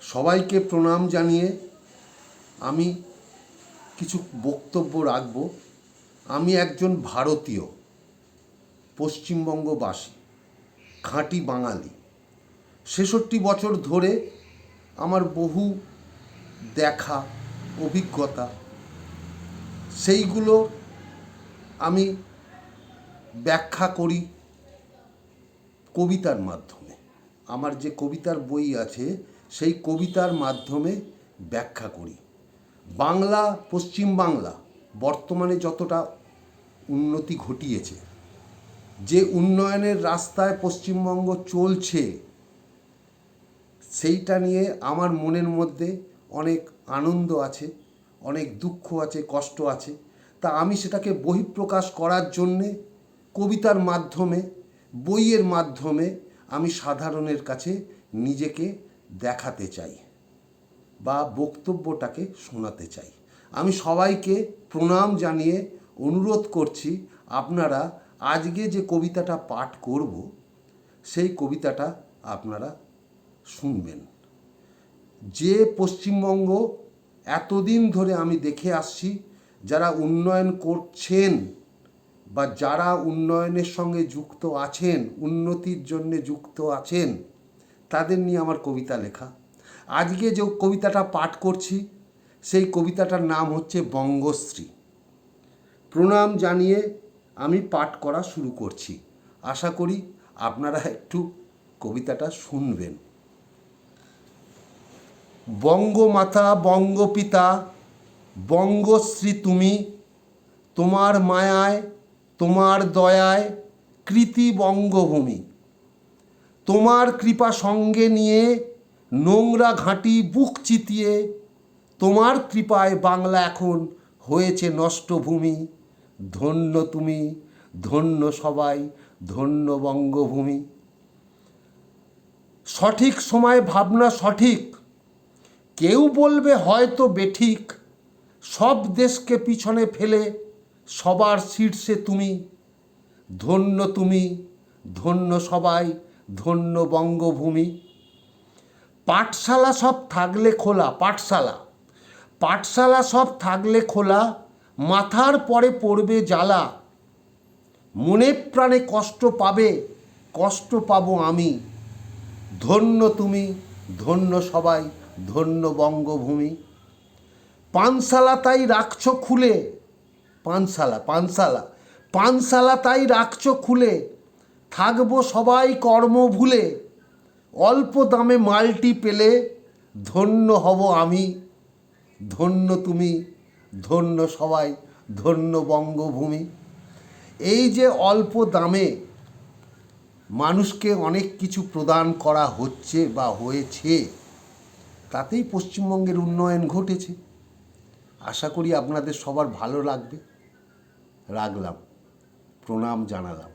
সবাইকে প্রণাম জানিয়ে আমি কিছু বক্তব্য রাখব। আমি একজন ভারতীয়, পশ্চিমবঙ্গবাসী, খাঁটি বাঙালি। ৬৬ বছর ধরে আমার বহু দেখা, অভিজ্ঞতা, সেইগুলো আমি ব্যাখ্যা করি কবিতার মাধ্যমে। আমার যে কবিতার বই আছে সেই কবিতার মাধ্যমে ব্যাখ্যা করি। বাংলা, পশ্চিম বাংলা বর্তমানে যতটা উন্নতি ঘটিয়েছে, যে উন্নয়নের রাস্তায় পশ্চিমবঙ্গ চলছে, সেইটা নিয়ে আমার মনের মধ্যে অনেক আনন্দ আছে, অনেক দুঃখ আছে, কষ্ট আছে। তা আমি সেটাকে বহিঃপ্রকাশ করার জন্যে কবিতার মাধ্যমে, বইয়ের মাধ্যমে আমি সাধারণের কাছে নিজেকে দেখাতে চাই বা বক্তব্যটাকে শোনাতে চাই। আমি সবাইকে প্রণাম জানিয়ে অনুরোধ করছি, আপনারা আজকে যে কবিতাটা পাঠ করব সেই কবিতাটা আপনারা শুনবেন। যে পশ্চিমবঙ্গ এতদিন ধরে আমি দেখে আসছি, যারা উন্নয়ন করছেন বা যারা উন্নয়নের সঙ্গে যুক্ত আছেন, উন্নতির জন্যে যুক্ত আছেন, তাদের নিয়ে আমার কবিতা লেখা। আজকে যে কবিতাটা পাঠ করছি সেই কবিতাটার নাম হচ্ছে বঙ্গশ্রী। প্রণাম জানিয়ে আমি পাঠ করা শুরু করছি। আশা করি আপনারা একটু কবিতাটা শুনবেন। বঙ্গমাতা, বঙ্গপিতা, বঙ্গশ্রী তুমি, তোমার মায়ায়, তোমার দয়ায় কৃতি বঙ্গভূমি। তোমার কৃপা সঙ্গে নিয়ে নোংরা ঘাঁটি বুক চিতিয়ে, তোমার কৃপায় বাংলা এখন হয়েছে নষ্ট ভূমি। ধন্য তুমি, ধন্য সবাই, ধন্য বঙ্গভূমি। সঠিক সময় ভাবনা সঠিক, কেউ বলবে হয়তো বেঠিক, সব দেশকে পিছনে ফেলে সবার শীর্ষে তুমি। ধন্য তুমি, ধন্য সবাই, ধন্য বঙ্গভূমি। পাঠশালা সব থাকলে খোলা, পাঠশালা সব থাকলে খোলা, মাথার পরে পড়বে জ্বালা। মনে প্রাণে কষ্ট পাবে, কষ্ট পাবো আমি। ধন্য তুমি, ধন্য সবাই, ধন্য বঙ্গভূমি। পানশালা তাই রাখছো খুলে, পানশালা তাই রাখছো খুলে, থাকবো সবাই কর্ম ভুলে। অল্প দামে মালটি পেলে ধন্য হব আমি। ধন্য তুমি, ধন্য সবাই, ধন্য বঙ্গভূমি। এই যে অল্প দামে মানুষকে অনেক কিছু প্রদান করা হচ্ছে বা হয়েছে, তাতেই পশ্চিমবঙ্গের উন্নয়ন ঘটেছে। আশা করি আপনাদের সবার ভালো লাগবে। রাখলাম, প্রণাম জানালাম।